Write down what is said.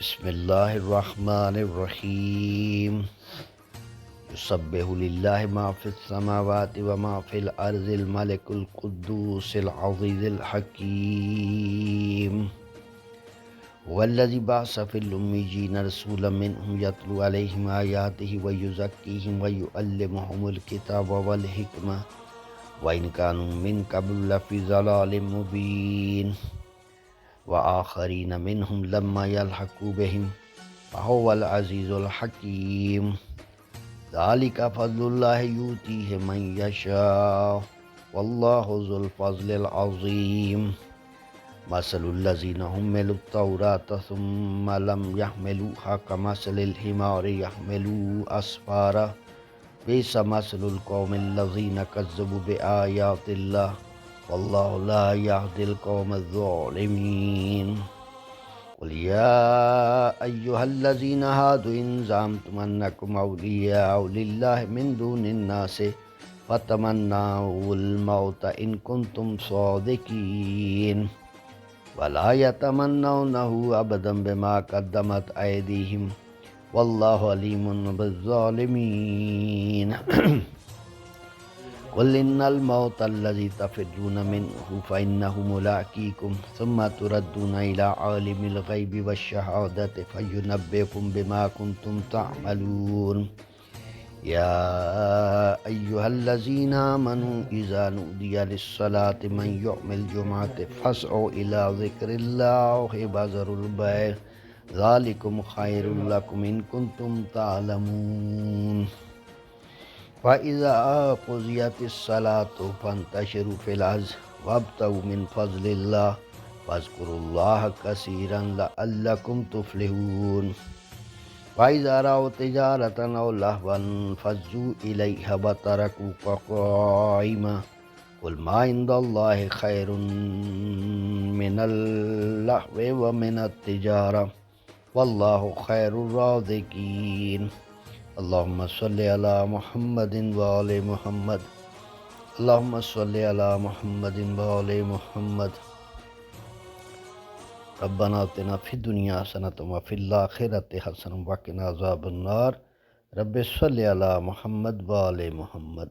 بسم اللہ الرحمن الرحیم یسبح للہ ما فی السماوات وما فی الارض الملک القدوس العزیز الحکیم والذی بعث فی الامیین رسولا منہم یتلو علیہم آیاتہ ویزکیہم ویعلمہم الکتاب والحکمہ وإن كانوا من قبل لفي ضلال مبين وآخرين منهم لما يلحقوا بهم وهو العزيز الحكيم ذلك فضل الله يؤتيه من يشاء والله ذو الفضل العظيم مثل الذين حملوا التوراة ثم لم يحملوها كمثل الحمار يحمل أسفارا بئس مثل القوم الذين كذبوا بآيات الله والله لا يهدي القوم الظالمين قل يا أيها الذين هادوا إن زعمتم أنكم أولياء لله من دون الناس فتمنوا الموت إن كنتم صادقين ولا يتمنونه أبدا بما قدمت أيديهم والله عليم بالظالمين قل إن الموت الذي تفرون منه فإنه ملاقيكم ثم تردون إلى عالم الغيب والشهادة فينبئكم بما كنتم تعملون يا أيها الذين آمنوا إذا نودي للصلاة من يوم الجمعة فاسعوا إلى ذكر الله وذروا البيع ذلكم خير لكم إن كنتم تعلمون فإذا قضيت الصلاة فانتشروا في الأرض وابتغوا من فضل الله واذكروا الله كثيرا لعلكم تفلحون وإذا رأوا تجارة أو لهوا انفضوا إليها وتركوك قائما قل ما عند الله خير من اللهو ومن التجارة والله خير الرازقين اللهم صل على محمد وآل محمد اللهم صل على محمد وآل محمد ربنا آتنا في الدنيا حسنة وفي الآخرة حسنة وقنا عذاب النار رب صل على محمد وآل محمد